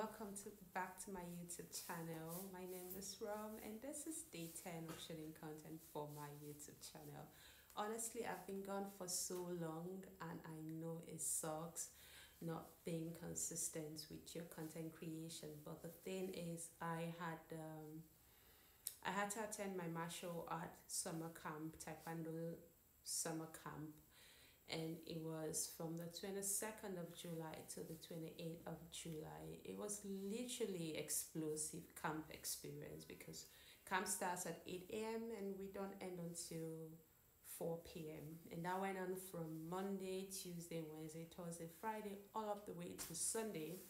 welcome back to my YouTube channel. My name is Rom and this is day 10 of shooting content for my YouTube channel. Honestly, I've been gone for so long and I know it sucks not being consistent with your content creation, but the thing is I had to attend my martial art summer camp, Taekwondo summer camp, and it was from the 22nd of July to the 28th of July. It was literally explosive camp experience because camp starts at 8 a.m. and we don't end until 4 p.m. and that went on from Monday, Tuesday, Wednesday, Thursday, Friday, all up the way to Sunday.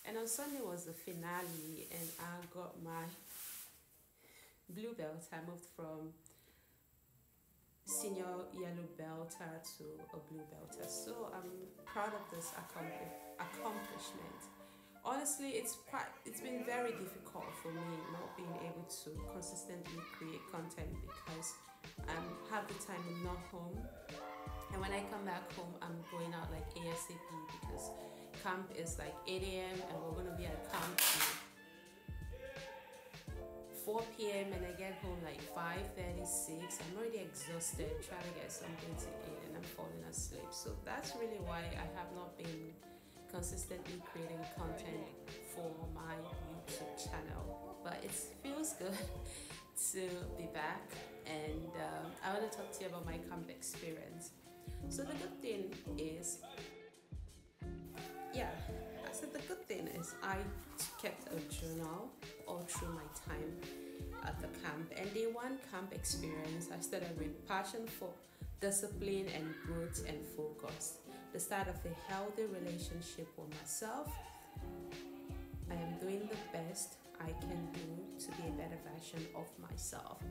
And on Sunday was the finale and I got my blue belt. I moved from senior yellow belter to a blue belter, so I'm proud of this accomplishment. Honestly, it's been very difficult for me not being able to consistently create content because half the time I'm not home, and when I come back home I'm going out like ASAP because camp is like 8 a.m. and we're gonna be at camp till 4 p.m. and I get home like 5:36. I'm already exhausted trying to get something to eat and I'm falling asleep. So that's really why I have not been consistently creating content for my YouTube channel. But it feels good to be back, and I want to talk to you about my camp experience. So the good thing is, the good thing is I kept a journal all through my time at the camp. And day one camp experience, I started with passion for discipline and growth and focus. The start of a healthy relationship with myself. I am doing the best I can do to be a better version of myself.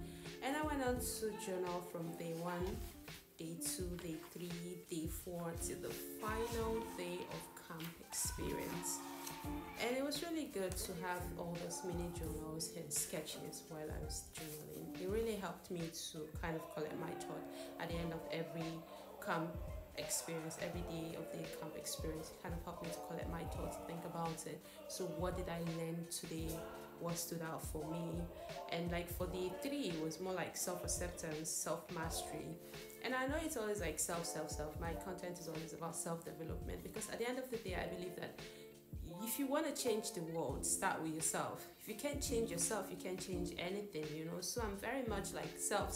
And I went on to journal from day one, day 2, day 3, day 4 to the final day of camp experience. And it was really good to have all those mini journals and sketches while I was journaling. It really helped me to kind of collect my thought at the end of every camp experience, every day of the camp experience. It kind of helped me to collect my thoughts, think about it. So what did I learn today? What stood out for me? And like for day 3, it was more like self-acceptance, self-mastery. And I know it's always like self. My content is always about self-development because at the end of the day, I believe that if you want to change the world, start with yourself. If you can't change yourself, you can't change anything, you know. So I'm very much like self,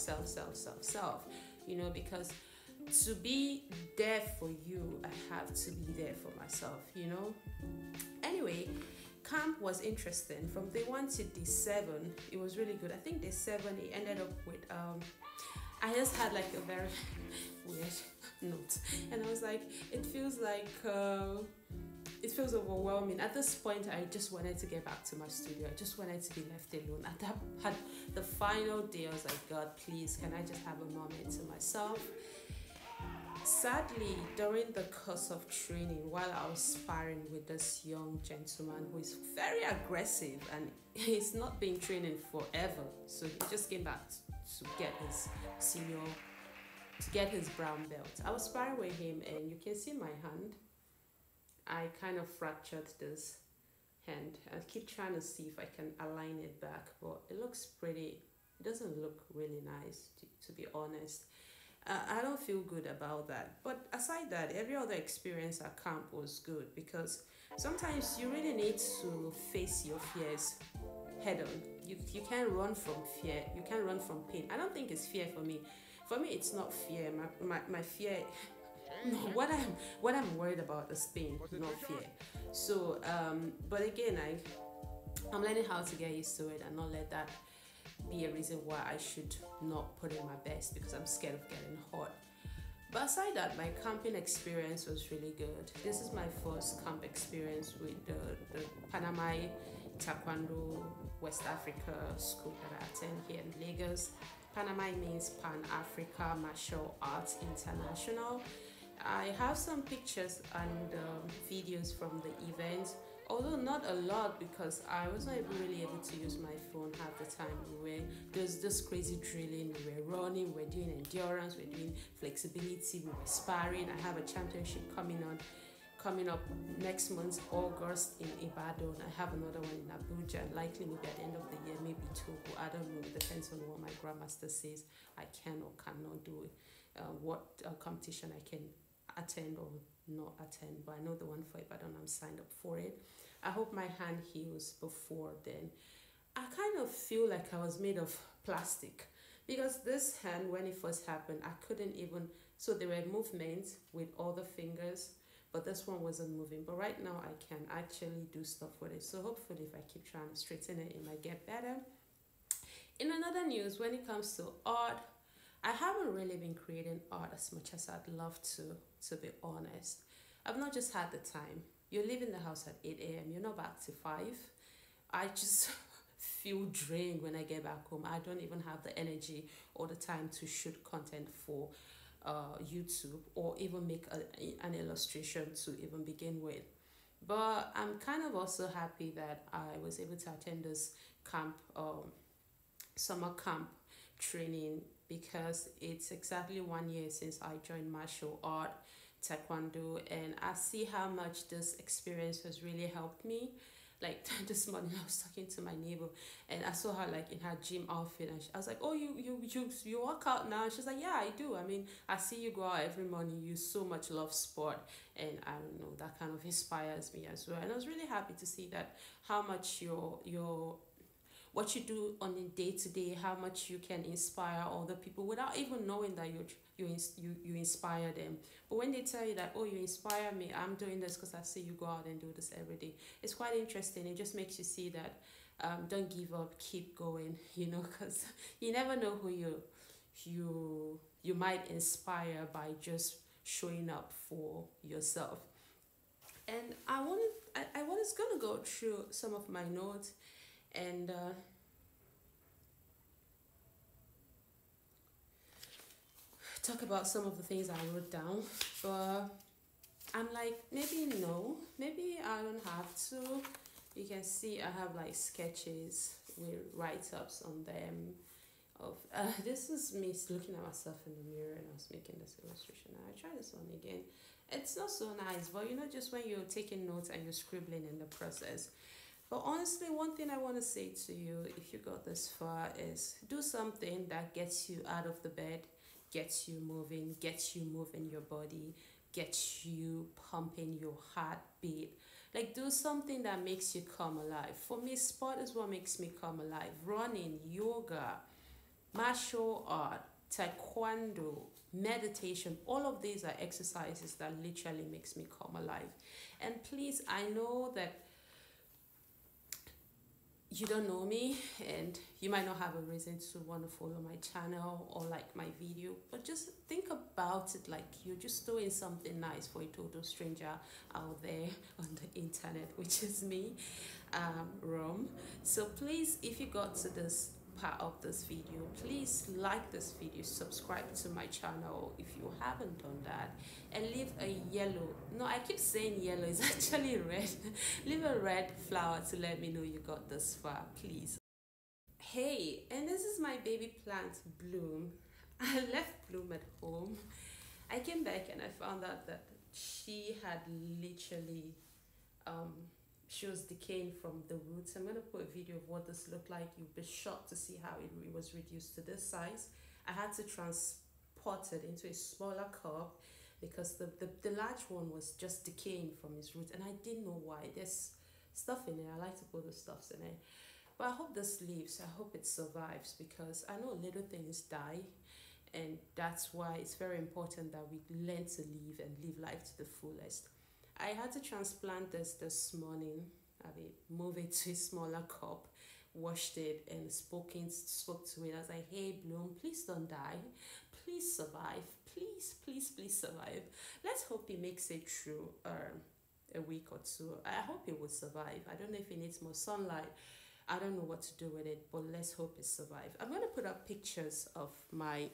you know, because to be there for you, I have to be there for myself, you know. Anyway, camp was interesting. From day 1 to day 7, it was really good. I think day 7, it ended up with I just had like a very weird note, and I was like, it feels overwhelming. At this point, I just wanted to get back to my studio. I just wanted to be left alone. At the final day, I was like, God, please, can I just have a moment to myself? Sadly, during the course of training, while I was sparring with this young gentleman who is very aggressive and he's not been training forever, so he just came back to get his brown belt. I was sparring with him and you can see my hand. I kind of fractured this hand. I keep trying to see if I can align it back, but it looks pretty, it doesn't look really nice to be honest. I don't feel good about that. But aside that, every other experience at camp was good because sometimes you really need to face your fears head on. You can't run from fear. You can't run from pain. I don't think it's fear for me. For me, it's not fear. My fear... No, what I'm worried about is pain, not fear. So, but again, I'm learning how to get used to it and not let that be a reason why I should not put in my best because I'm scared of getting hurt. But aside that, my camping experience was really good. This is my first camp experience with the PANAMAI Taekwondo West Africa school that I attend here in Lagos. PANAMAI means Pan-Africa Martial Arts International. I have some pictures and videos from the event, although not a lot because I was not even really able to use my phone half the time. There's this crazy drilling, we were running, we were doing endurance, we were doing flexibility, we were sparring. I have a championship coming coming up next month, August, in Ibadan. I have another one in Abuja, and likely maybe at the end of the year, maybe Togo. I don't know. It depends on what my grandmaster says I can or cannot do. What competition I can attend or not attend. But I know the one for Ibadan, I'm signed up for it. I hope my hand heals before then. I kind of feel like I was made of plastic, because this hand, when it first happened, I couldn't even, so there were movements with all the fingers, but this one wasn't moving. But right now I can actually do stuff with it. So hopefully if I keep trying to straighten it, it might get better. In another news, when it comes to art, I haven't really been creating art as much as I'd love to be honest. I've not just had the time. You leave in the house at 8 a.m., you're not back to 5. I just feel drained when I get back home. I don't even have the energy or the time to shoot content for YouTube, or even make an illustration to even begin with. But I'm kind of also happy that I was able to attend this camp, summer camp training, because it's exactly 1 year since I joined martial art, Taekwondo, and I see how much this experience has really helped me. Like this morning, I was talking to my neighbor, and I saw her like in her gym outfit, and I was like, "Oh, you work out now?" And she's like, "Yeah, I do. I mean, I see you go out every morning. You so much love sport, and I don't know, that kind of inspires me as well." And I was really happy to see that how much your what you do on a day to day, how much you can inspire other people without even knowing that you inspire them. But when they tell you that, oh, you inspire me, I'm doing this because I see you go out and do this every day, it's quite interesting. It just makes you see that don't give up, keep going, because you never know who you might inspire by just showing up for yourself. And I was gonna go through some of my notes and talk about some of the things I wrote down, but I'm like, maybe no, maybe I don't have to. You can see I have like sketches with write-ups on them of this is me looking at myself in the mirror, and I was making this illustration. I try this one again. It's not so nice, but just when you're taking notes and you're scribbling in the process. But honestly, one thing I want to say to you, if you got this far, is do something that gets you out of the bed, gets you moving your body, gets you pumping your heartbeat. Like, do something that makes you come alive. For me, sport is what makes me come alive. Running, yoga, martial art, taekwondo, meditation, all of these are exercises that literally makes me come alive. And please, I know that you don't know me, and you might not have a reason to want to follow my channel or like my video, but just think about it like you're just doing something nice for a total stranger out there on the internet, which is me, Rome. So please, if you got to this part of this video, please like this video, subscribe to my channel if you haven't done that, and leave a yellow, no, I keep saying yellow, it's actually red, leave a red flower to let me know you got this far, please. Hey, and this is my baby plant Bloom. I left Bloom at home. I came back and I found out that she had literally she was decaying from the roots. I'm going to put a video of what this looked like. You'll be shocked to see how it was reduced to this size. I had to transport it into a smaller cup because the large one was just decaying from its roots, and I didn't know why. There's stuff in it. I like to put the stuffs in it. But I hope this lives. I hope it survives, because I know little things die, and that's why it's very important that we learn to live and live life to the fullest. I had to transplant this morning. I mean, move it to a smaller cup, washed it, and spoke to it. I was like, hey, Bloom, please don't die. Please survive. Please survive. Let's hope it makes it through a week or two. I hope it will survive. I don't know if it needs more sunlight. I don't know what to do with it, but let's hope it survives. I'm going to put up pictures of my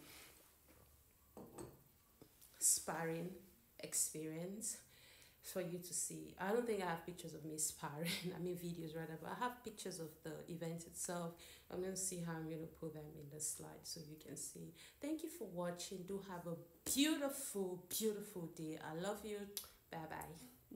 sparring experience for you to see. I don't think I have pictures of me sparring, I mean videos rather, but I have pictures of the event itself. I'm going to see how I'm going to put them in the slide so you can see. Thank you for watching. Do have a beautiful day. I love you. Bye bye.